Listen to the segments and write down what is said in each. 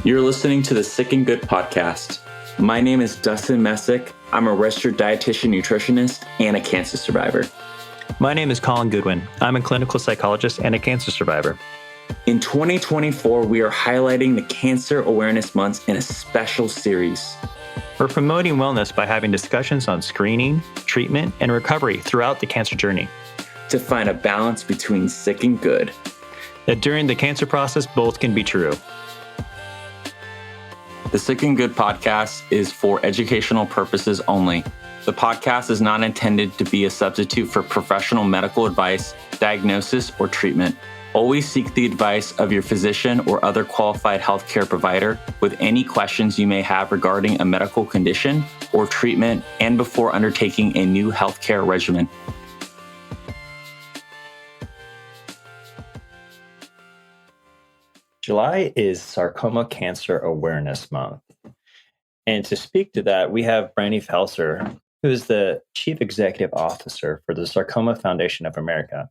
You're listening to the Sick and Good podcast. My name is Dustin Messick. I'm a registered dietitian nutritionist and a cancer survivor. My name is Colin Goodwin. I'm a clinical psychologist and a cancer survivor. In 2024, we are highlighting the Cancer Awareness Month in a special series. We're promoting wellness by having discussions on screening, treatment, and recovery throughout the cancer journey. To find a balance between sick and good. That during the cancer process, both can be true. The Sick and Good podcast is for educational purposes only. The podcast is not intended to be a substitute for professional medical advice, diagnosis, or treatment. Always seek the advice of your physician or other qualified healthcare provider with any questions you may have regarding a medical condition or treatment and before undertaking a new healthcare regimen. July is Sarcoma Cancer Awareness Month. And to speak to that, we have Brandi Felser, who is the Chief Executive Officer for the Sarcoma Foundation of America.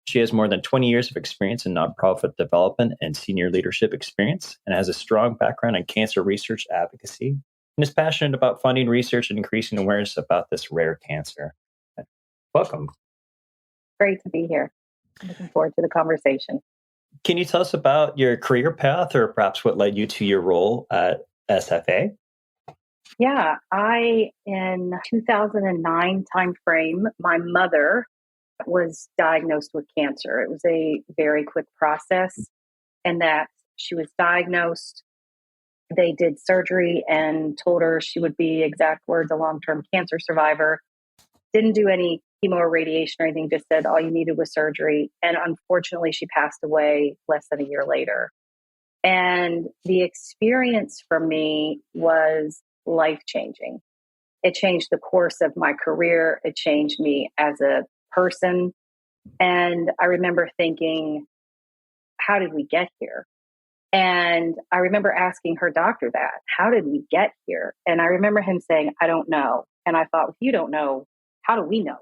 She has more than 20 years of experience in nonprofit development and senior leadership experience, and has a strong background in cancer research advocacy, and is passionate about funding research and increasing awareness about this rare cancer. Welcome. Great to be here. I'm looking forward to the conversation. Can you tell us about your career path, or perhaps what led you to your role at SFA? Yeah, in 2009 timeframe, my mother was diagnosed with cancer. It was a very quick process, and that she was diagnosed. They did surgery and told her she would be, exact words, a long-term cancer survivor. Didn't do any chemo or radiation or anything, just said all you needed was surgery. And unfortunately, she passed away less than a year later. And the experience for me was life-changing. It changed the course of my career. It changed me as a person. And I remember thinking, how did we get here? And I remember asking her doctor that, how did we get here? And I remember him saying, I don't know. And I thought, if you don't know, how do we know?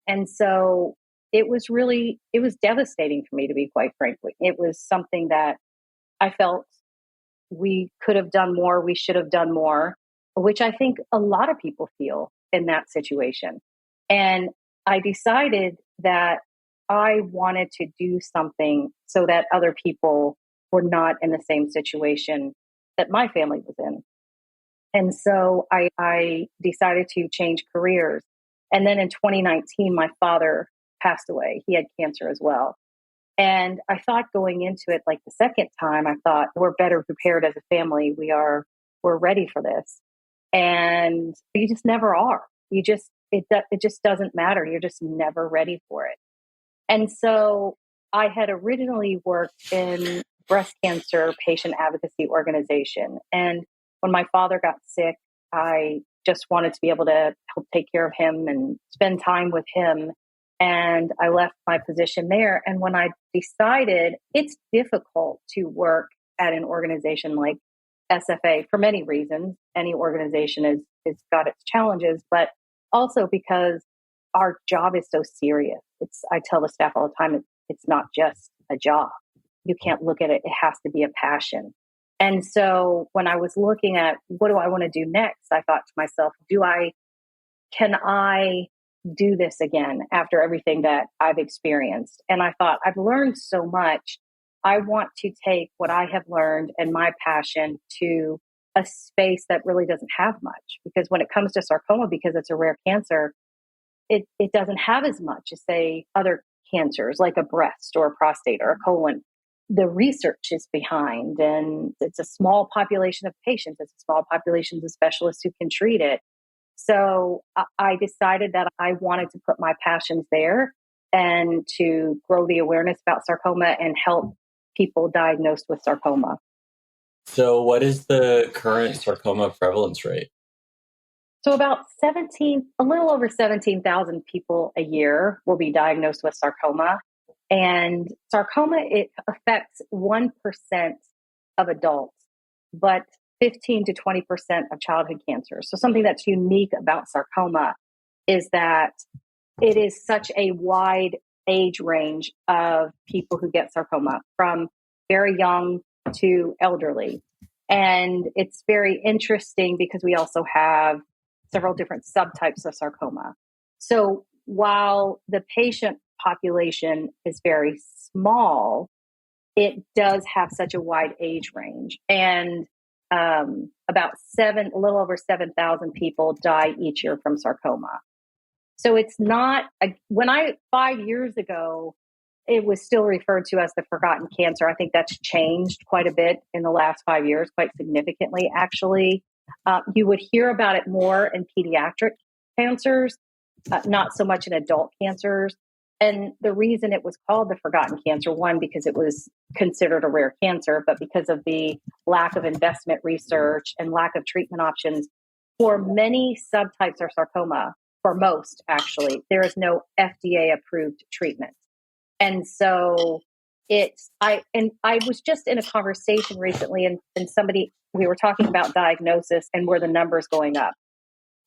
And so it was devastating for me, to be quite frankly. It was something that I felt we could have done more, we should have done more, which I think a lot of people feel in that situation. And I decided that I wanted to do something so that other people were not in the same situation that my family was in. And so I decided to change careers. And then in 2019, my father passed away. He had cancer as well. And I thought going into it, like the second time, I thought we're better prepared as a family. We're ready for this. And you just never are. It just doesn't matter. You're just never ready for it. And so I had originally worked in breast cancer patient advocacy organization. And when my father got sick, I just wanted to be able to help take care of him and spend time with him. And I left my position there. And when I decided, it's difficult to work at an organization like SFA for many reasons. Any organization is got its challenges, but also because our job is so serious. I tell the staff all the time, it's not just a job. You can't look at it. It has to be a passion. And so when I was looking at what do I want to do next, I thought to myself, can I do this again after everything that I've experienced? And I thought, I've learned so much. I want to take what I have learned and my passion to a space that really doesn't have much. Because when it comes to sarcoma, because it's a rare cancer, it doesn't have as much as, say, other cancers like a breast or a prostate or a colon. The research is behind, and it's a small population of patients. It's a small population of specialists who can treat it. So I decided that I wanted to put my passions there and to grow the awareness about sarcoma and help people diagnosed with sarcoma. So what is the current sarcoma prevalence rate? So about a little over 17,000 people a year will be diagnosed with sarcoma. And sarcoma, it affects 1% of adults, but 15 to 20% of childhood cancer. So something that's unique about sarcoma is that it is such a wide age range of people who get sarcoma, from very young to elderly. And it's very interesting because we also have several different subtypes of sarcoma. So while the patient population is very small, it does have such a wide age range. And about a little over 7,000 people die each year from sarcoma. So it's not, 5 years ago, it was still referred to as the forgotten cancer. I think that's changed quite a bit in the last 5 years, quite significantly, actually. You would hear about it more in pediatric cancers, not so much in adult cancers. And the reason it was called the forgotten cancer, one, because it was considered a rare cancer, but because of the lack of investment research and lack of treatment options for many subtypes of sarcoma, for most, actually, there is no FDA approved treatment. And so I was just in a conversation recently and we were talking about diagnosis and were the numbers going up.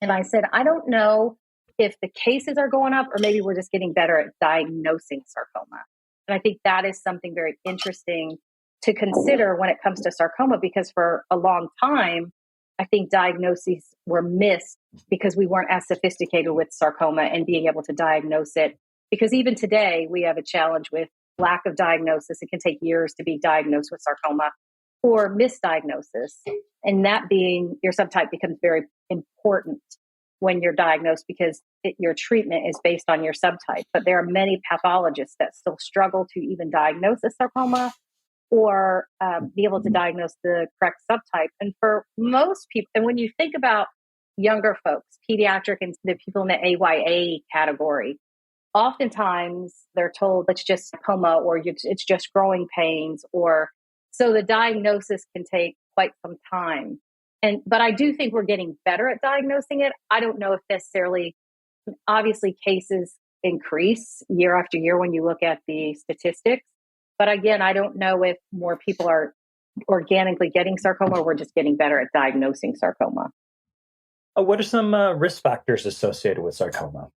And I said, I don't know if the cases are going up or maybe we're just getting better at diagnosing sarcoma. And I think that is something very interesting to consider when it comes to sarcoma, because for a long time, I think diagnoses were missed because we weren't as sophisticated with sarcoma and being able to diagnose it. Because even today, we have a challenge with lack of diagnosis. It can take years to be diagnosed with sarcoma or misdiagnosis. And that being your subtype becomes very important when you're diagnosed because your treatment is based on your subtype. But there are many pathologists that still struggle to even diagnose a sarcoma or be able to diagnose the correct subtype. And for most people, and when you think about younger folks, pediatric and the people in the AYA category, oftentimes they're told it's just sarcoma or it's just growing pains, or so the diagnosis can take quite some time. But I do think we're getting better at diagnosing it. I don't know if necessarily, obviously cases increase year after year when you look at the statistics. But again, I don't know if more people are organically getting sarcoma or we're just getting better at diagnosing sarcoma. What are some risk factors associated with sarcoma?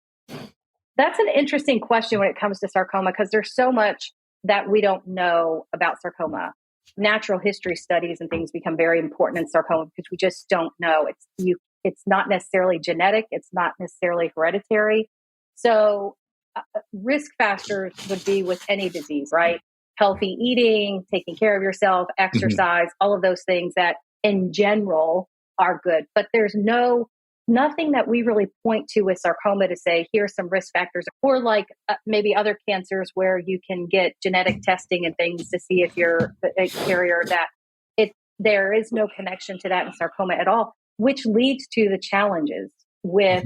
That's an interesting question when it comes to sarcoma because there's so much that we don't know about sarcoma. Natural history studies and things become very important in sarcoma because we just don't know. It's not necessarily genetic. It's not necessarily hereditary. So risk factors would be with any disease, right? Healthy eating, taking care of yourself, exercise, all of those things that in general are good. But there's nothing that we really point to with sarcoma to say, here's some risk factors, or like maybe other cancers where you can get genetic testing and things to see if you're a carrier, that there is no connection to that in sarcoma at all, which leads to the challenges with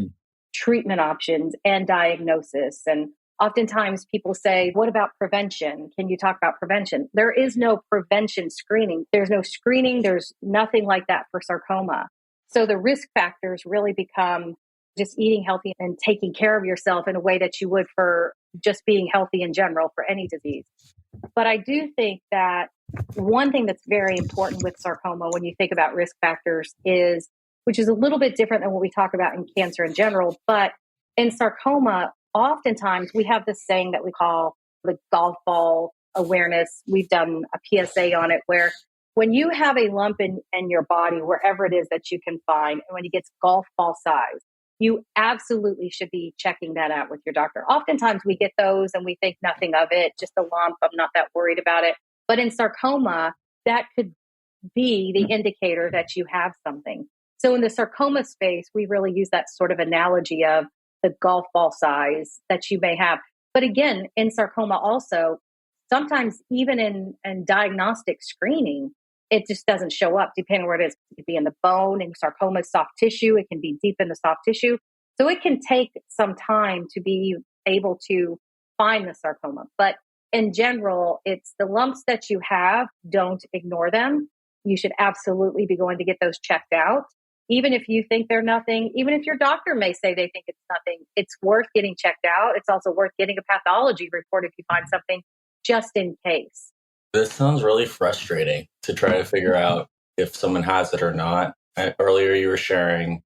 treatment options and diagnosis. And oftentimes people say, what about prevention? Can you talk about prevention? There is no prevention screening. There's no screening. There's nothing like that for sarcoma. So the risk factors really become just eating healthy and taking care of yourself in a way that you would for just being healthy in general for any disease. But I do think that one thing that's very important with sarcoma when you think about risk factors is, which is a little bit different than what we talk about in cancer in general, but in sarcoma, oftentimes we have this saying that we call the golf ball awareness. We've done a PSA on it where when you have a lump in your body, wherever it is that you can find, and when it gets golf ball size, you absolutely should be checking that out with your doctor. Oftentimes we get those and we think nothing of it, just a lump, I'm not that worried about it. But in sarcoma, that could be the indicator that you have something. So in the sarcoma space, we really use that sort of analogy of the golf ball size that you may have. But again, in sarcoma also, sometimes even in diagnostic screening, it just doesn't show up depending on where it is. It could be in the bone, and sarcoma is soft tissue. It can be deep in the soft tissue. So it can take some time to be able to find the sarcoma. But in general, it's the lumps that you have, don't ignore them. You should absolutely be going to get those checked out. Even if you think they're nothing, even if your doctor may say they think it's nothing, it's worth getting checked out. It's also worth getting a pathology report if you find something, just in case. This sounds really frustrating to try to figure out if someone has it or not. Earlier, you were sharing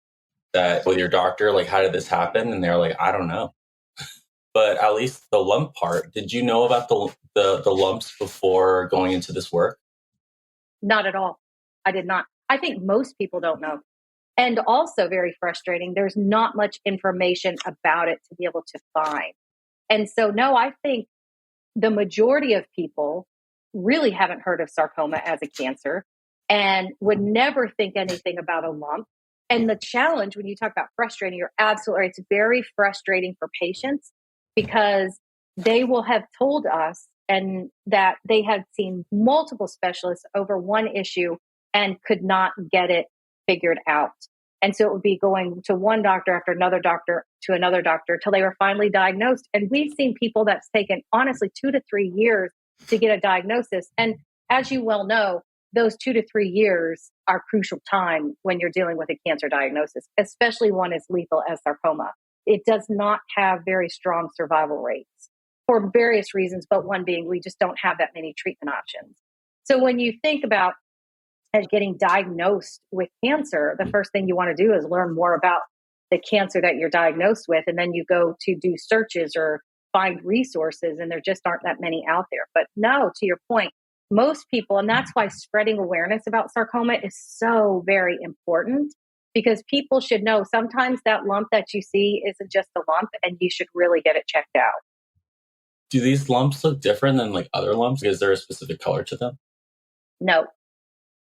that with your doctor, like, how did this happen? And they're like, I don't know. But at least the lump part, did you know about the lumps before going into this work? Not at all. I did not. I think most people don't know. And also very frustrating, there's not much information about it to be able to find. And so, no, I think the majority of people really haven't heard of sarcoma as a cancer and would never think anything about a lump. And the challenge when you talk about frustrating, you're absolutely right. It's very frustrating for patients because they will have told us and that they had seen multiple specialists over one issue and could not get it figured out. And so it would be going to one doctor after another doctor to another doctor till they were finally diagnosed. And we've seen people that's taken, honestly, 2 to 3 years to get a diagnosis. And as you well know, those 2 to 3 years are crucial time when you're dealing with a cancer diagnosis, especially one as lethal as sarcoma. It does not have very strong survival rates for various reasons, but one being we just don't have that many treatment options. So when you think about getting diagnosed with cancer, the first thing you want to do is learn more about the cancer that you're diagnosed with. And then you go to do searches or find resources, and there just aren't that many out there. But no, to your point, most people, and that's why spreading awareness about sarcoma is so very important, because people should know sometimes that lump that you see isn't just a lump and you should really get it checked out. Do these lumps look different than like other lumps? Is there a specific color to them? No.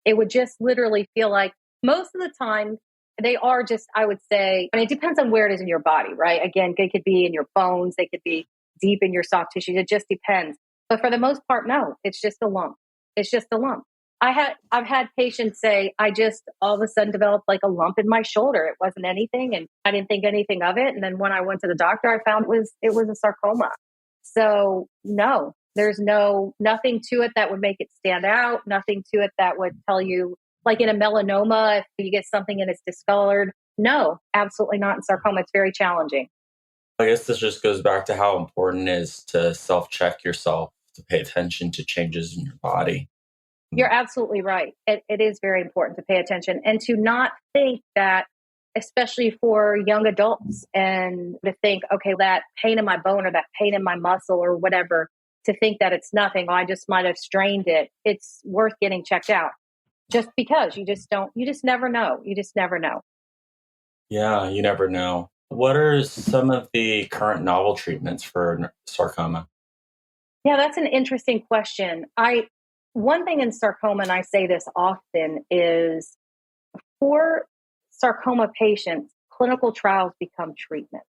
It would just literally feel like most of the time they are just, I would say, it depends on where it is in your body, right? Again, they could be in your bones. They could be deep in your soft tissues. It just depends. But for the most part, no, it's just a lump. It's just a lump. I've had patients say, I just all of a sudden developed like a lump in my shoulder. It wasn't anything and I didn't think anything of it. And then when I went to the doctor, I found it was a sarcoma. So no. There's nothing to it that would make it stand out, nothing to it that would tell you, like in a melanoma, if you get something and it's discolored. No, absolutely not in sarcoma. It's very challenging. I guess this just goes back to how important it is to self-check yourself, to pay attention to changes in your body. You're absolutely right. It is very important to pay attention and to not think that, especially for young adults, and to think, okay, that pain in my bone or that pain in my muscle or whatever, to think that it's nothing. Oh, I just might have strained it. It's worth getting checked out just because you just never know. You just never know. Yeah, you never know. What are some of the current novel treatments for sarcoma? Yeah, that's an interesting question. One thing in sarcoma, and I say this often, is for sarcoma patients, clinical trials become treatment.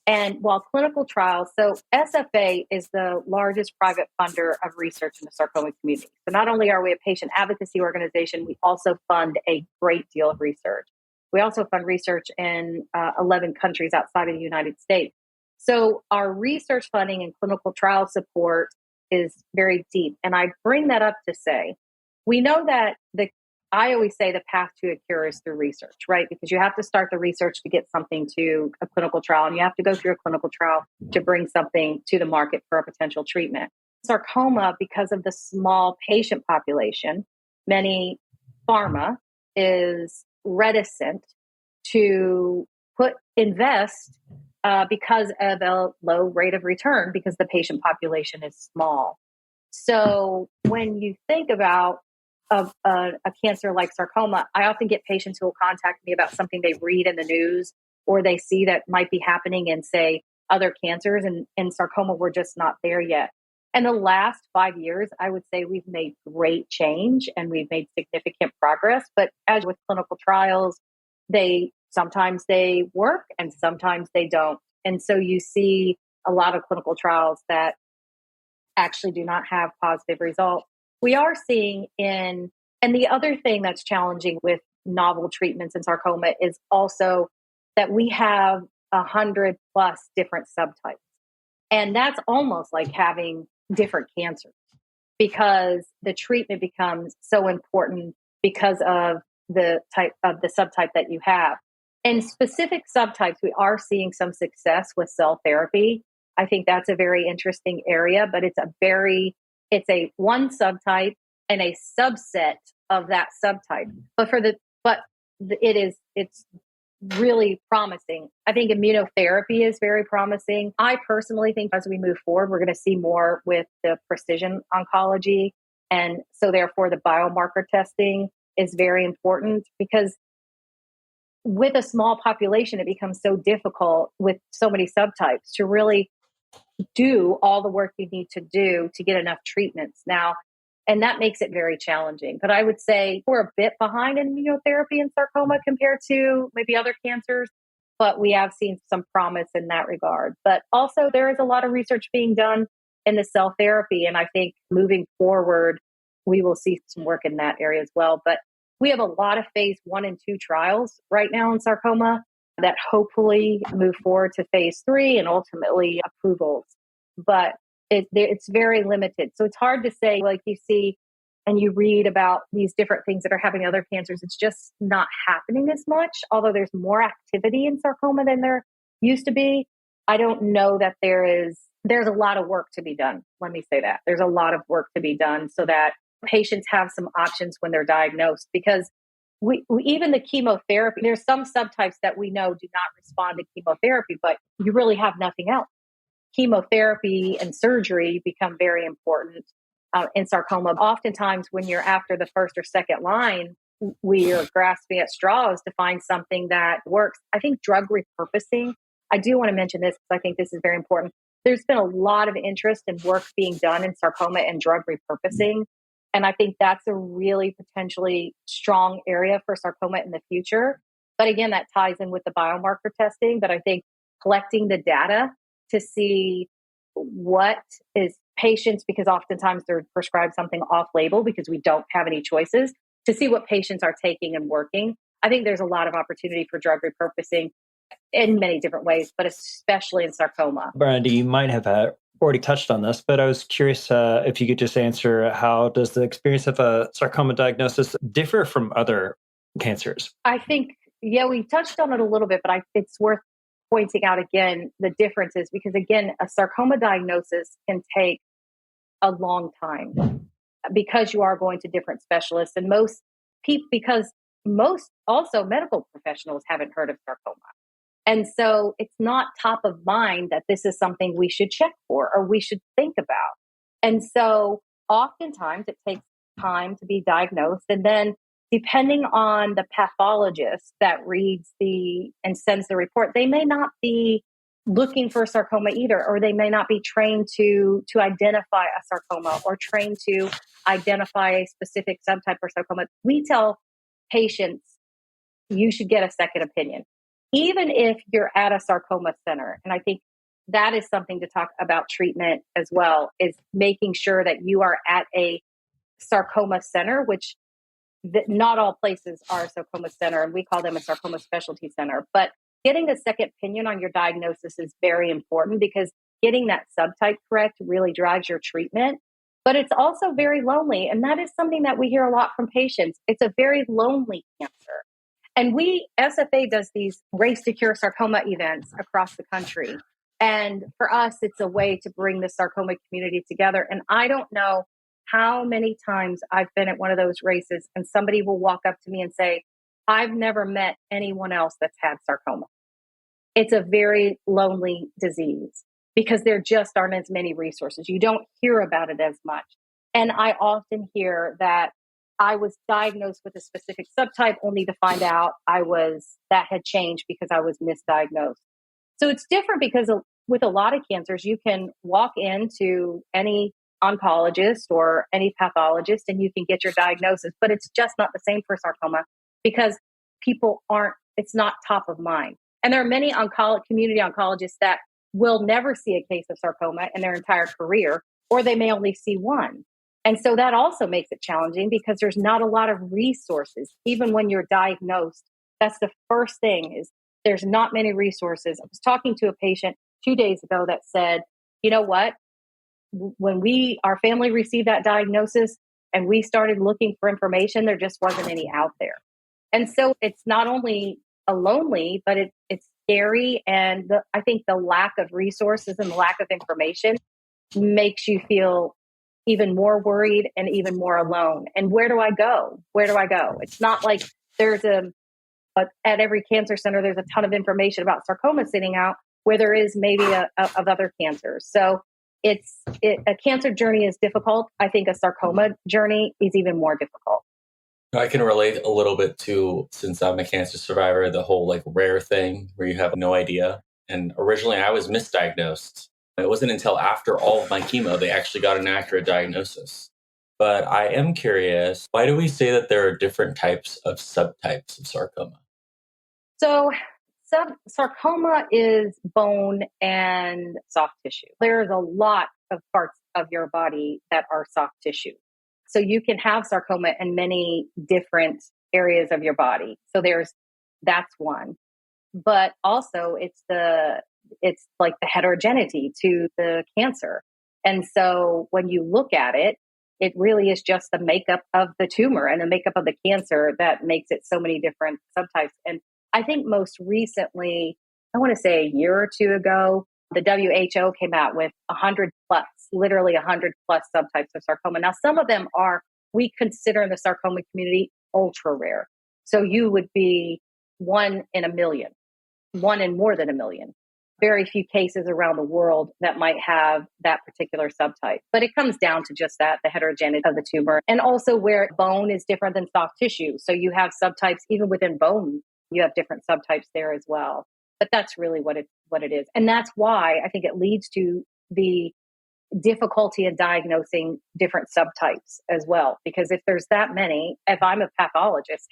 And while clinical trials, so SFA is the largest private funder of research in the sarcoma community. So not only are we a patient advocacy organization, we also fund a great deal of research. We also fund research in 11 countries outside of the United States. So our research funding and clinical trial support is very deep. And I bring that up to say, we know that I always say the path to a cure is through research, right? Because you have to start the research to get something to a clinical trial, and you have to go through a clinical trial to bring something to the market for a potential treatment. Sarcoma, because of the small patient population, many pharma is reticent to invest because of a low rate of return because the patient population is small. So when you think about a cancer like sarcoma, I often get patients who will contact me about something they read in the news or they see that might be happening in, say, other cancers, and in sarcoma, we're just not there yet. In the last 5 years, I would say we've made great change and we've made significant progress. But as with clinical trials, sometimes they work and sometimes they don't. And so you see a lot of clinical trials that actually do not have positive results. We are seeing and the other thing that's challenging with novel treatments in sarcoma is also that we have 100 plus different subtypes. And that's almost like having different cancers because the treatment becomes so important because of the subtype that you have. In specific subtypes, we are seeing some success with cell therapy. I think that's a very interesting area, but it's a one subtype and a subset of that subtype. It's really promising. I think immunotherapy is very promising. I personally think as we move forward, we're going to see more with the precision oncology. And so therefore the biomarker testing is very important, because with a small population, it becomes so difficult with so many subtypes to really do all the work you need to do to get enough treatments now. And that makes it very challenging. But I would say we're a bit behind in immunotherapy and sarcoma compared to maybe other cancers, but we have seen some promise in that regard. But also there is a lot of research being done in the cell therapy. And I think moving forward, we will see some work in that area as well. But we have a lot of phase 1 and 2 trials right now in sarcoma that hopefully move forward to phase 3 and ultimately approvals. But it's very limited. So it's hard to say, like you see and you read about these different things that are happening in other cancers. It's just not happening as much, although there's more activity in sarcoma than there used to be. I don't know that there's a lot of work to be done. Let me say that. There's a lot of work to be done so that patients have some options when they're diagnosed, because we even the chemotherapy, there's some subtypes that we know do not respond to chemotherapy, but you really have nothing else. Chemotherapy and surgery become very important in sarcoma. Oftentimes when you're after the first or second line, we are grasping at straws to find something that works. I think drug repurposing, I do want to mention this because I think this is very important. There's been a lot of interest in work being done in sarcoma and drug repurposing. And I think that's a really potentially strong area for sarcoma in the future. But again, that ties in with the biomarker testing. But I think collecting the data to see what is patients, because oftentimes they're prescribed something off label because we don't have any choices, to see what patients are taking and working. I think there's a lot of opportunity for drug repurposing in many different ways, but especially in sarcoma. Brandi, you might have already touched on this, but I was curious if you could just answer, how does the experience of a sarcoma diagnosis differ from other cancers? I think, we touched on it a little bit, but it's worth pointing out again the differences, because again, a sarcoma diagnosis can take a long time because you are going to different specialists, and most people, because most also medical professionals haven't heard of sarcoma. And so it's not top of mind that this is something we should check for or we should think about. And so oftentimes it takes time to be diagnosed. And then depending on the pathologist that reads and sends the report, they may not be looking for sarcoma either, or they may not be trained to identify a sarcoma or trained to identify a specific subtype of sarcoma. We tell patients, you should get a second opinion, even if you're at a sarcoma center. And I think that is something to talk about treatment as well, is making sure that you are at a sarcoma center, which not all places are a sarcoma center, and we call them a sarcoma specialty center. But getting a second opinion on your diagnosis is very important, because getting that subtype correct really drives your treatment. But it's also very lonely. And that is something that we hear a lot from patients. It's a very lonely cancer. And SFA does these Race to Cure Sarcoma events across the country. And for us, it's a way to bring the sarcoma community together. And I don't know how many times I've been at one of those races and somebody will walk up to me and say, I've never met anyone else that's had sarcoma. It's a very lonely disease because there just aren't as many resources. You don't hear about it as much. And I often hear that I was diagnosed with a specific subtype only to find out that had changed because I was misdiagnosed. So it's different because with a lot of cancers, you can walk into any oncologist or any pathologist and you can get your diagnosis, but it's just not the same for sarcoma because it's not top of mind. And there are many community oncologists that will never see a case of sarcoma in their entire career, or they may only see one. And so that also makes it challenging because there's not a lot of resources. Even when you're diagnosed, that's the first thing, is there's not many resources. I was talking to a patient 2 days ago that said, you know what? When our family received that diagnosis and we started looking for information, there just wasn't any out there. And so it's not only lonely, but it's scary. And I think the lack of resources and the lack of information makes you feel even more worried and even more alone. And where do I go? Where do I go? It's not like there's at every cancer center, there's a ton of information about sarcoma sitting out where there is maybe of other cancers. So a cancer journey is difficult. I think a sarcoma journey is even more difficult. I can relate a little bit to, since I'm a cancer survivor, the whole like rare thing where you have no idea. And originally I was misdiagnosed. It wasn't until after all of my chemo they actually got an accurate diagnosis. But I am curious, why do we say that there are different types of subtypes of sarcoma? So, sarcoma is bone and soft tissue. There's a lot of parts of your body that are soft tissue. So you can have sarcoma in many different areas of your body. So that's one. But also it's like the heterogeneity to the cancer. And so when you look at it, it really is just the makeup of the tumor and the makeup of the cancer that makes it so many different subtypes. And I think most recently, I want to say a year or two ago, the WHO came out with 100 plus, literally 100 plus subtypes of sarcoma. Now, some of them we consider in the sarcoma community ultra rare. So you would be 1 in a million, 1 in more than a million. Very few cases around the world that might have that particular subtype. But it comes down to just that, the heterogeneity of the tumor. And also where bone is different than soft tissue. So you have subtypes even within bone, you have different subtypes there as well. But that's really what it is. And that's why I think it leads to the difficulty in diagnosing different subtypes as well. Because if there's that many, if I'm a pathologist,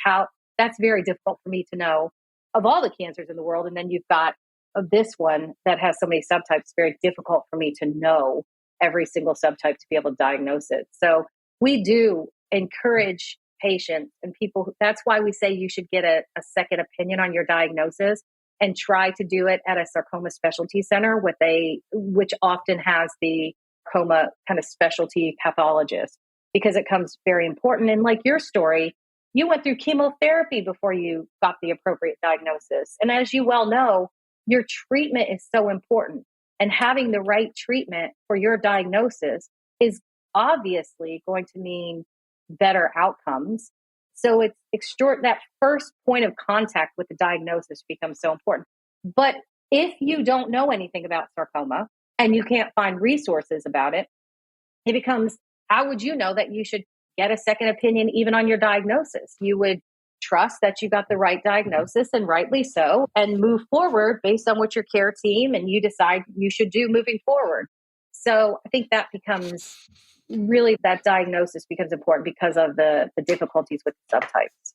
that's very difficult for me to know of all the cancers in the world. And then you've got this one that has so many subtypes, very difficult for me to know every single subtype to be able to diagnose it. So we do encourage patients and people. That's why we say you should get a second opinion on your diagnosis and try to do it at a sarcoma specialty center which often has the sarcoma kind of specialty pathologist, because it comes very important. And like your story, you went through chemotherapy before you got the appropriate diagnosis. And as you well know, your treatment is so important. And having the right treatment for your diagnosis is obviously going to mean better outcomes. So it's that first point of contact with the diagnosis becomes so important. But if you don't know anything about sarcoma and you can't find resources about it, it becomes, how would you know that you should get a second opinion even on your diagnosis? You would trust that you got the right diagnosis, and rightly so, and move forward based on what your care team and you decide you should do moving forward. So I think that diagnosis becomes important because of the difficulties with the subtypes.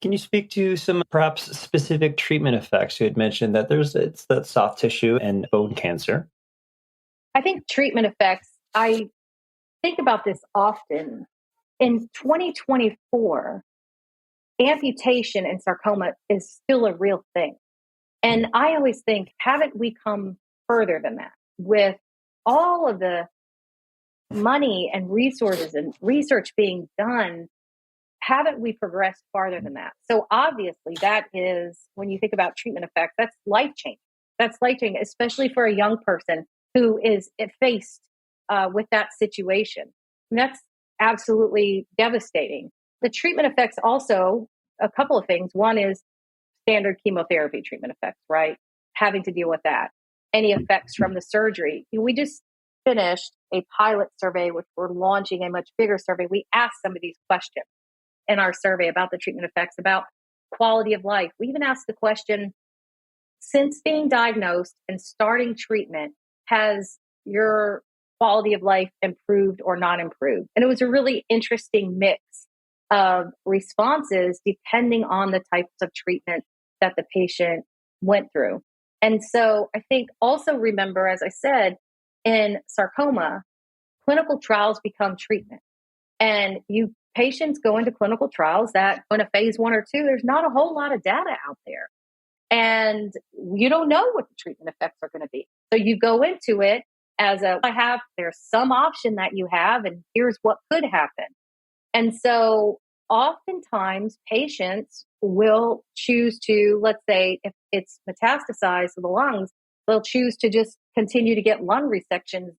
Can you speak to some perhaps specific treatment effects? You had mentioned that it's that soft tissue and bone cancer. I think treatment effects, I think about this often. In 2024, amputation in sarcoma is still a real thing. And I always think, haven't we come further than that? With all of the money and resources and research being done, haven't we progressed farther than that? So obviously that is, when you think about treatment effects, that's life-changing. That's life-changing, especially for a young person who is faced with that situation. And that's absolutely devastating. The treatment effects also, a couple of things. One is standard chemotherapy treatment effects, right? Having to deal with that. Any effects from the surgery. We just finished a pilot survey, which we're launching a much bigger survey. We asked some of these questions in our survey about the treatment effects, about quality of life. We even asked the question, since being diagnosed and starting treatment, has your quality of life improved or not improved? And it was a really interesting mix of responses depending on the types of treatment that the patient went through. And so I think also remember, as I said, in sarcoma, clinical trials become treatment. And patients go into clinical trials that in a phase 1 or 2, there's not a whole lot of data out there. And you don't know what the treatment effects are going to be. So you go into it as there's some option that you have, and here's what could happen. And so oftentimes patients will choose to, let's say, if it's metastasized to the lungs, they'll choose to just continue to get lung resections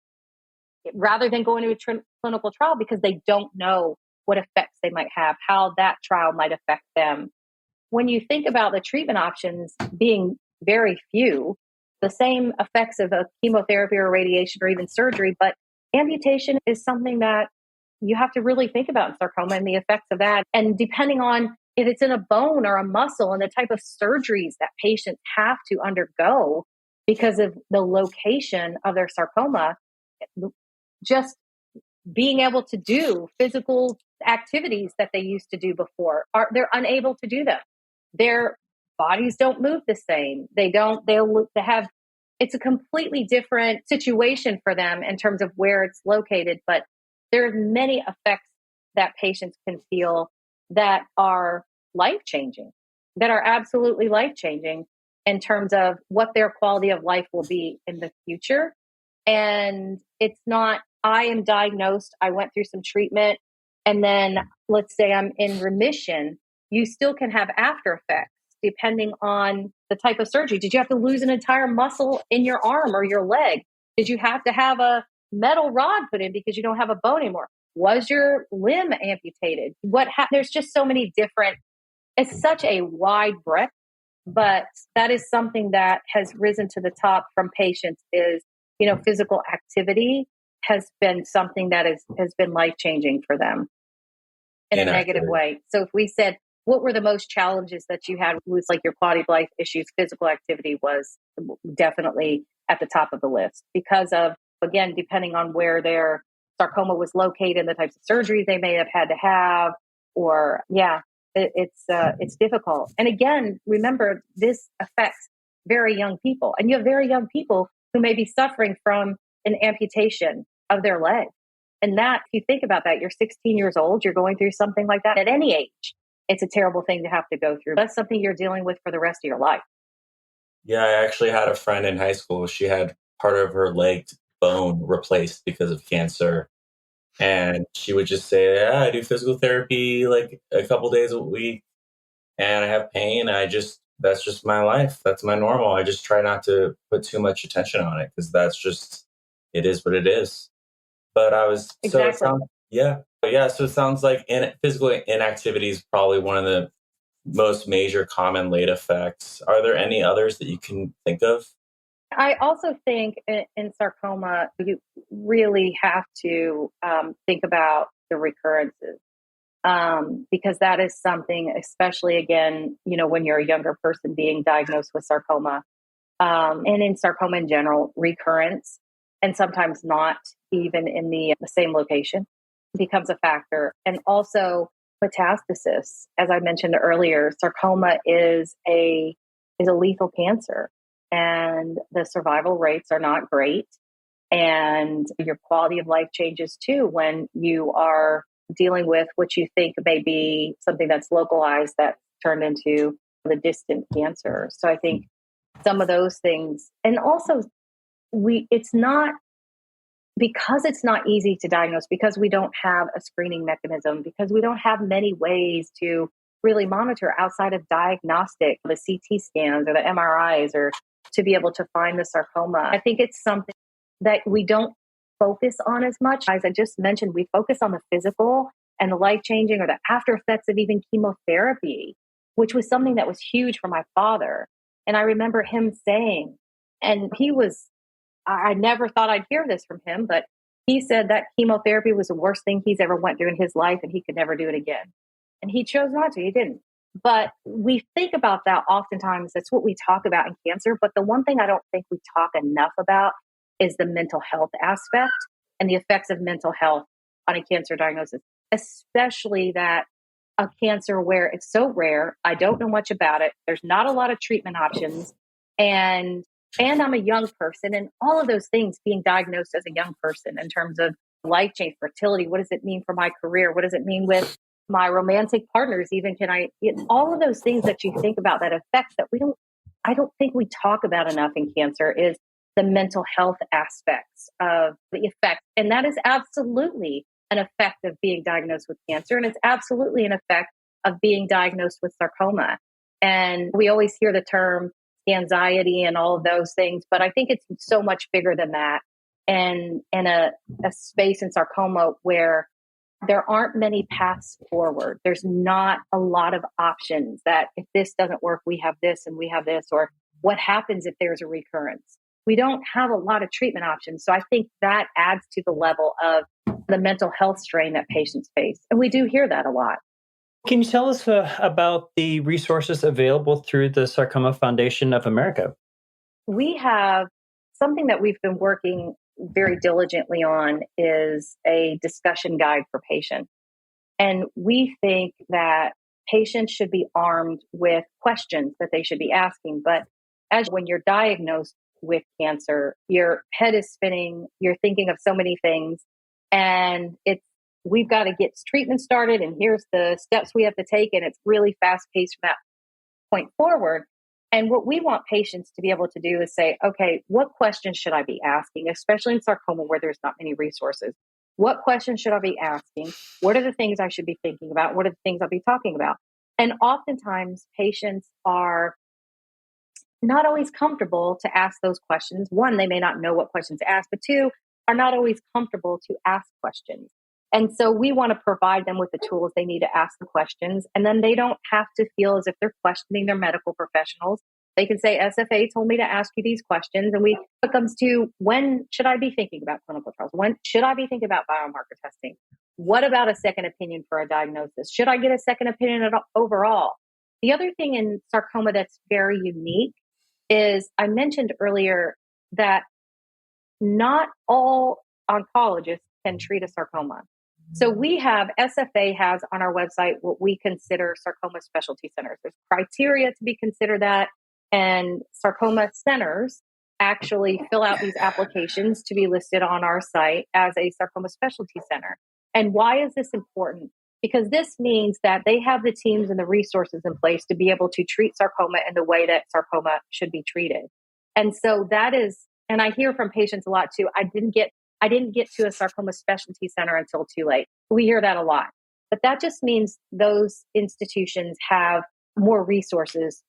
rather than going to a clinical trial, because they don't know what effects they might have, how that trial might affect them. When you think about the treatment options being very few, the same effects of a chemotherapy or radiation or even surgery, but amputation is something that you have to really think about sarcoma and the effects of that. And depending on if it's in a bone or a muscle and the type of surgeries that patients have to undergo because of the location of their sarcoma, just being able to do physical activities that they used to do before, they're unable to do them. Their bodies don't move the same. They have, it's a completely different situation for them in terms of where it's located, but there are many effects that patients can feel that are life-changing, that are absolutely life-changing in terms of what their quality of life will be in the future. And it's not, I am diagnosed, I went through some treatment, and then let's say I'm in remission, you still can have after effects depending on the type of surgery. Did you have to lose an entire muscle in your arm or your leg? Did you have to have a metal rod put in because you don't have a bone anymore? Was your limb amputated? There's just so many different, it's such a wide breadth, but that is something that has risen to the top from patients is, physical activity has been something that has been life-changing for them in a negative way. So if we said, what were the most challenges that you had with like your quality of life issues? Physical activity was definitely at the top of the list because of, again, depending on where their sarcoma was located and the types of surgeries they may have had to have, or it's difficult. And again, remember, this affects very young people, and you have very young people who may be suffering from an amputation of their leg. And that, if you think about that, you're 16 years old, you're going through something like that at any age. It's a terrible thing to have to go through. That's something you're dealing with for the rest of your life. Yeah, I actually had a friend in high school. She had part of her leg bone replaced because of cancer. And she would just say, yeah, I do physical therapy like a couple days a week and I have pain. That's just my life. That's my normal. I just try not to put too much attention on it because it is what it is. But Exactly. So it sounds like physical inactivity is probably one of the most major common late effects. Are there any others that you can think of? I also think in sarcoma, you really have to think about the recurrences because that is something, especially again, when you're a younger person being diagnosed with sarcoma and in sarcoma in general, recurrence, and sometimes not even in the same location becomes a factor. And also metastasis, as I mentioned earlier, sarcoma is a lethal cancer. And the survival rates are not great. And your quality of life changes too when you are dealing with what you think may be something that's localized that turned into the distant cancer. So I think some of those things, and also it's not easy to diagnose because we don't have a screening mechanism, because we don't have many ways to really monitor outside of diagnostic, the CT scans or the MRIs, or to be able to find the sarcoma. I think it's something that we don't focus on as much. As I just mentioned, we focus on the physical and the life-changing or the after effects of even chemotherapy, which was something that was huge for my father. And I remember him saying, and I never thought I'd hear this from him, but he said that chemotherapy was the worst thing he's ever went through in his life and he could never do it again. And he chose not to, he didn't. But we think about that oftentimes. That's what we talk about in cancer. But the one thing I don't think we talk enough about is the mental health aspect and the effects of mental health on a cancer diagnosis, especially that a cancer where it's so rare. I don't know much about it. There's not a lot of treatment options. And I'm a young person, and all of those things, being diagnosed as a young person in terms of life change, fertility, what does it mean for my career? What does it mean with my romantic partners? Even all of those things that you think about that affects that I don't think we talk about enough in cancer is the mental health aspects of the effect. And that is absolutely an effect of being diagnosed with cancer. And it's absolutely an effect of being diagnosed with sarcoma. And we always hear the term anxiety and all of those things, but I think it's so much bigger than that. And a space in sarcoma where there aren't many paths forward. There's not a lot of options that if this doesn't work, we have this and we have this, or what happens if there's a recurrence? We don't have a lot of treatment options. So I think that adds to the level of the the mental health strain that patients face. And we do hear that a lot. Can you tell us about the resources available through the Sarcoma Foundation of America? We have something that we've been working very diligently on is a discussion guide for patients. And we think that patients should be armed with questions that they should be asking. But as when you're diagnosed with cancer, your head is spinning, you're thinking of so many things, and we've got to get treatment started, and here's the steps we have to take, and it's really fast paced from that point forward. And what we want patients to be able to do is say, okay, what questions should I be asking, especially in sarcoma where there's not many resources? What questions should I be asking? What are the things I should be thinking about? What are the things I'll be talking about? And oftentimes patients are not always comfortable to ask those questions. One, they may not know what questions to ask, but two, are not always comfortable to ask questions. And so we want to provide them with the tools they need to ask the questions. And then they don't have to feel as if they're questioning their medical professionals. They can say, SFA told me to ask you these questions. And it comes to, when should I be thinking about clinical trials? When should I be thinking about biomarker testing? What about a second opinion for a diagnosis? Should I get a second opinion overall? The other thing in sarcoma that's very unique is I mentioned earlier that not all oncologists can treat a sarcoma. So SFA has on our website what we consider sarcoma specialty centers. There's criteria to be considered that, and sarcoma centers actually fill out these applications to be listed on our site as a sarcoma specialty center. And why is this important? Because this means that they have the teams and the resources in place to be able to treat sarcoma in the way that sarcoma should be treated. And so that is, and I hear from patients a lot too, I didn't get to a sarcoma specialty center until too late. We hear that a lot. But that just means those institutions have more resources,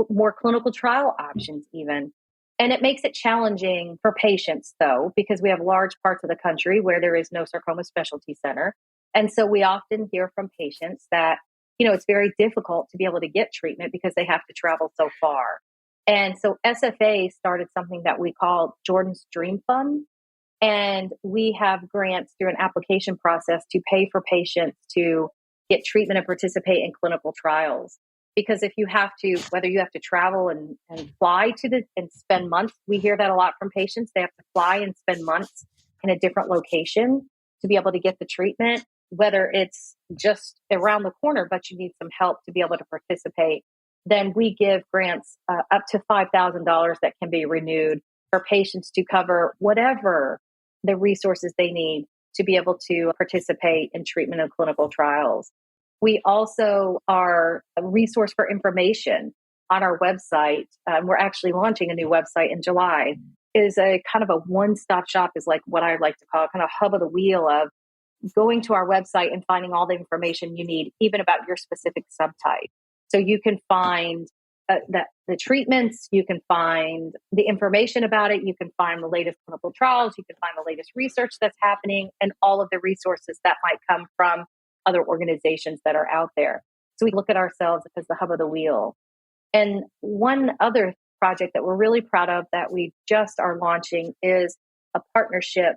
more clinical trial options even. And it makes it challenging for patients though, because we have large parts of the country where there is no sarcoma specialty center. And so we often hear from patients that, it's very difficult to be able to get treatment because they have to travel so far. And so SFA started something that we call Jordan's Dream Fund. And we have grants through an application process to pay for patients to get treatment and participate in clinical trials. Because if you have to, whether you have to travel and fly and spend months, we hear that a lot from patients. They have to fly and spend months in a different location to be able to get the treatment, whether it's just around the corner, but you need some help to be able to participate. Then we give grants up to $5,000 that can be renewed for patients to cover whatever the resources they need to be able to participate in treatment and clinical trials. We also are a resource for information on our website. We're actually launching a new website in July. Is a kind of a one-stop shop, is like what I like to call kind of hub of the wheel of going to our website and finding all the information you need, even about your specific subtype. So you can find the treatments, you can find the information about it, you can find the latest clinical trials, you can find the latest research that's happening, and all of the resources that might come from other organizations that are out there. So we look at ourselves as the hub of the wheel. And one other project that we're really proud of that we just are launching is a partnership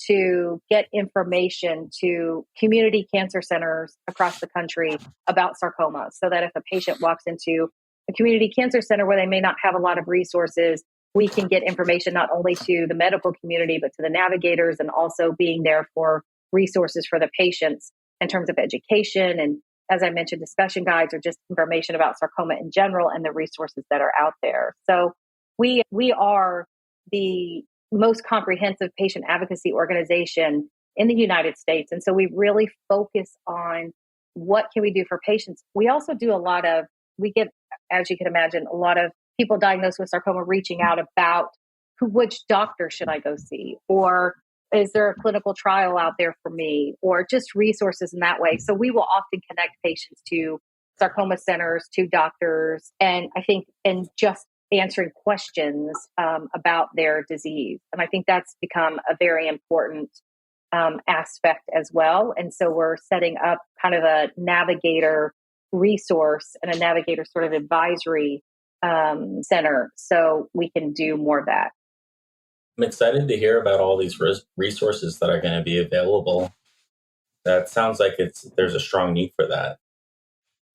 to get information to community cancer centers across the country about sarcoma, so that if a patient walks into a community cancer center where they may not have a lot of resources, we can get information not only to the medical community, but to the navigators, and also being there for resources for the patients in terms of education. And as I mentioned, discussion guides or just information about sarcoma in general and the resources that are out there. So we are the most comprehensive patient advocacy organization in the United States. And so we really focus on what can we do for patients. We also do we get, as you can imagine, a lot of people diagnosed with sarcoma reaching out about which doctor should I go see, or is there a clinical trial out there for me, or just resources in that way. So we will often connect patients to sarcoma centers, to doctors, and I think, and just answering questions about their disease. And I think that's become a very important aspect as well. And so we're setting up kind of a navigator resource and a navigator sort of advisory center so we can do more of that. I'm excited to hear about all these resources that are going to be available. That sounds like there's a strong need for that.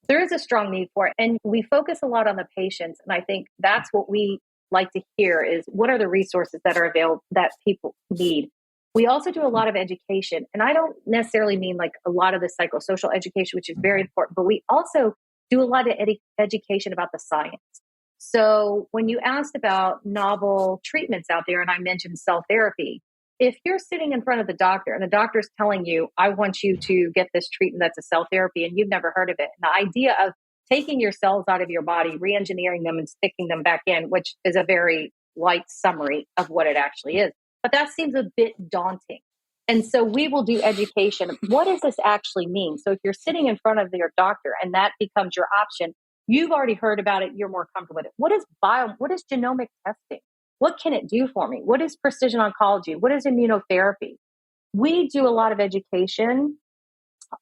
There is a strong need for it. And we focus a lot on the patients. And I think that's what we like to hear is what are the resources that are available that people need. We also do a lot of education. And I don't necessarily mean like a lot of the psychosocial education, which is very important, but we also do a lot of education about the science. So when you asked about novel treatments out there, and I mentioned cell therapy, if you're sitting in front of the doctor and the doctor's telling you, I want you to get this treatment that's a cell therapy, and you've never heard of it, and the idea of taking your cells out of your body, re-engineering them and sticking them back in, which is a very light summary of what it actually is. But that seems a bit daunting. And so we will do education. What does this actually mean? So if you're sitting in front of your doctor and that becomes your option, you've already heard about it. You're more comfortable with it. What is genomic testing? What can it do for me? What is precision oncology? What is immunotherapy? We do a lot of education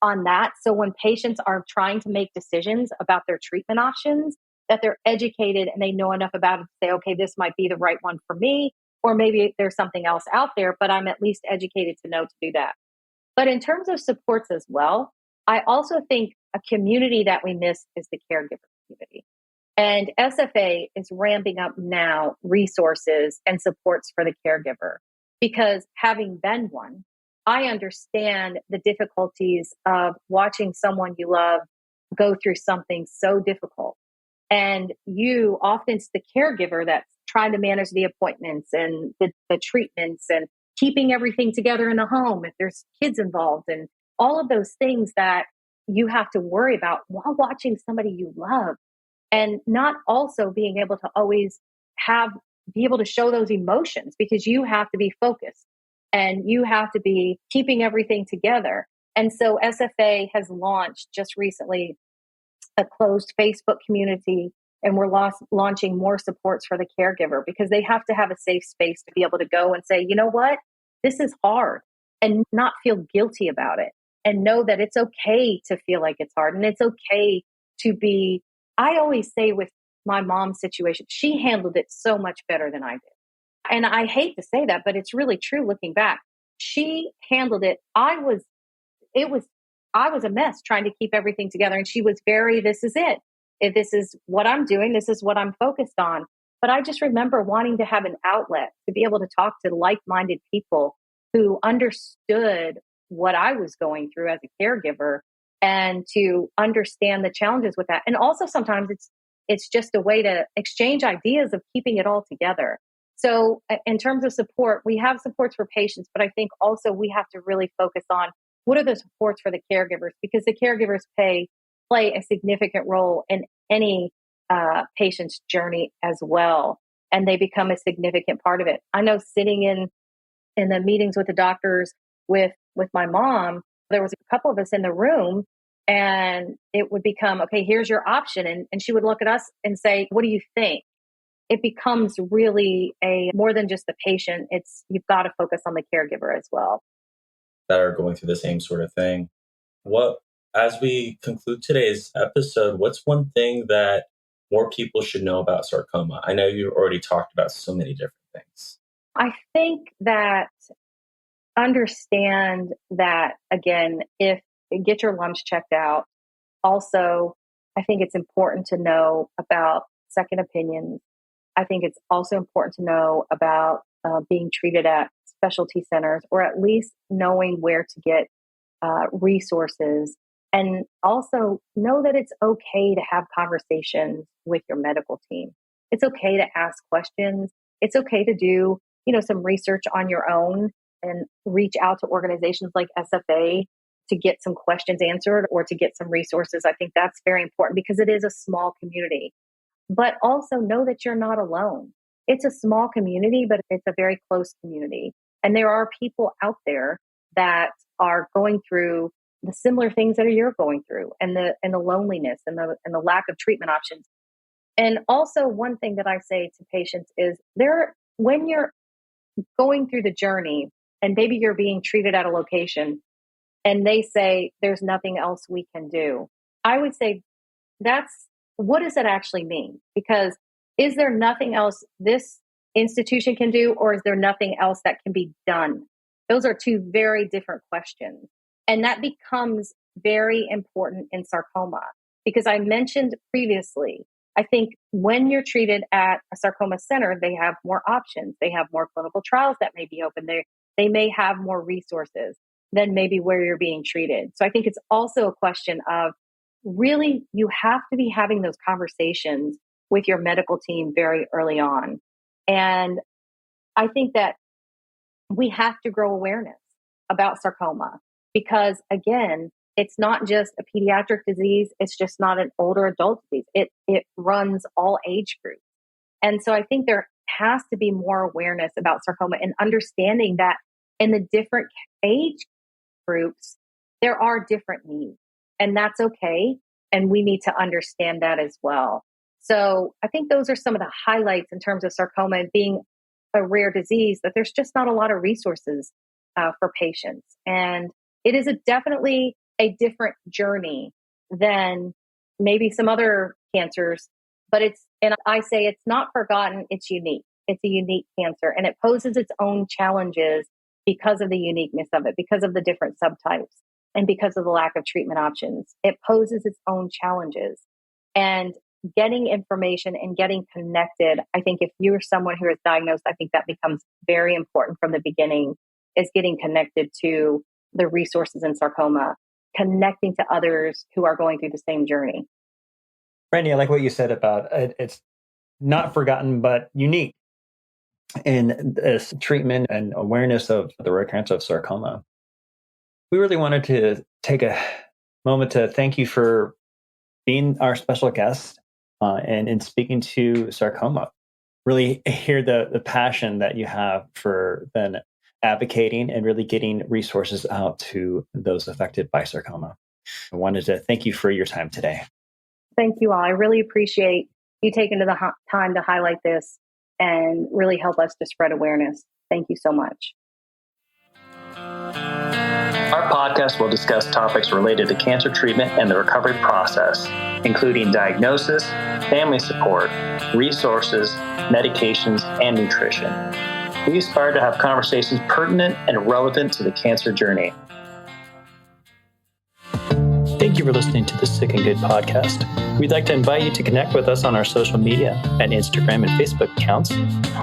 on that. So when patients are trying to make decisions about their treatment options, that they're educated and they know enough about it to say, okay, this might be the right one for me, or maybe there's something else out there, but I'm at least educated to know to do that. But in terms of supports as well, I also think a community that we miss is the caregiver community. And SFA is ramping up now resources and supports for the caregiver because having been one, I understand the difficulties of watching someone you love go through something so difficult. And you often it's the caregiver that's trying to manage the appointments and the treatments and keeping everything together in the home if there's kids involved and all of those things that you have to worry about while watching somebody you love. And not also being able to always be able to show those emotions because you have to be focused and you have to be keeping everything together. And so SFA has launched just recently a closed Facebook community, and we're launching more supports for the caregiver because they have to have a safe space to be able to go and say, you know what, this is hard, and not feel guilty about it and know that it's okay to feel like it's hard and it's okay to be. I always say with my mom's situation, she handled it so much better than I did. And I hate to say that, but it's really true looking back. She handled it. I was a mess trying to keep everything together. And she was this is it. If this is what I'm doing, this is what I'm focused on. But I just remember wanting to have an outlet to be able to talk to like-minded people who understood what I was going through as a caregiver and to understand the challenges with that. And also sometimes it's just a way to exchange ideas of keeping it all together. So in terms of support, we have supports for patients, but I think also we have to really focus on what are the supports for the caregivers, because the caregivers play a significant role in any patient's journey as well. And they become a significant part of it. I know sitting in the meetings with the doctors with my mom, there was a couple of us in the room and it would become, okay, here's your option. And she would look at us and say, what do you think? It becomes really more than just the patient. You've got to focus on the caregiver as well. That are going through the same sort of thing. As we conclude today's episode, what's one thing that more people should know about sarcoma? I know you already talked about so many different things. I think that understand that, again, if get your lumps checked out. Also, I think it's important to know about second opinions. I think it's also important to know about being treated at specialty centers, or at least knowing where to get resources. And also know that it's okay to have conversations with your medical team. It's okay to ask questions. It's okay to do, some research on your own and reach out to organizations like SFA to get some questions answered or to get some resources. I think that's very important because it is a small community. But also know that you're not alone. It's a small community, but it's a very close community. And there are people out there that are going through the similar things that you're going through, and the loneliness and the lack of treatment options. And also, one thing that I say to patients is when you're going through the journey and maybe you're being treated at a location and they say there's nothing else we can do, I would say what does that actually mean? Because is there nothing else this institution can do, or is there nothing else that can be done? Those are two very different questions. And that becomes very important in sarcoma because I mentioned previously, I think when you're treated at a sarcoma center, they have more options. They have more clinical trials that may be open. They may have more resources than maybe where you're being treated. So I think it's also a question of really, you have to be having those conversations with your medical team very early on. And I think that we have to grow awareness about sarcoma because, again, it's not just a pediatric disease. It's just not an older adult disease. It runs all age groups. And so I think there has to be more awareness about sarcoma and understanding that in the different age groups, there are different needs. And that's okay. And we need to understand that as well. So I think those are some of the highlights in terms of sarcoma and being a rare disease, that there's just not a lot of resources for patients. And it is definitely a different journey than maybe some other cancers, but I say it's not forgotten, it's unique. It's a unique cancer and it poses its own challenges because of the uniqueness of it, because of the different subtypes and because of the lack of treatment options. It poses its own challenges. And getting information and getting connected, I think if you're someone who is diagnosed, I think that becomes very important from the beginning, is getting connected to the resources in sarcoma, connecting to others who are going through the same journey. Brandi, I like what you said about it's not forgotten, but unique in this treatment and awareness of the recurrence of sarcoma. We really wanted to take a moment to thank you for being our special guest and in speaking to sarcoma. Really hear the passion that you have for then advocating and really getting resources out to those affected by sarcoma. I wanted to thank you for your time today. Thank you all. I really appreciate you taking the time to highlight this and really help us to spread awareness. Thank you so much. Our podcast will discuss topics related to cancer treatment and the recovery process, including diagnosis, family support, resources, medications, and nutrition. We aspire to have conversations pertinent and relevant to the cancer journey. Thank you for listening to the Sick and Good podcast. We'd like to invite you to connect with us on our social media at Instagram and Facebook accounts.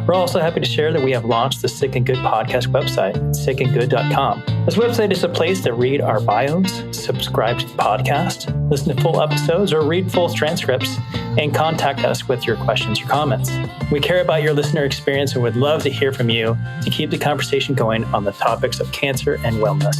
We're also happy to share that we have launched the Sick and Good podcast website, sickandgood.com. This website is a place to read our bios, subscribe to the podcast, listen to full episodes, or read full transcripts, and contact us with your questions or comments. We care about your listener experience and would love to hear from you to keep the conversation going on the topics of cancer and wellness.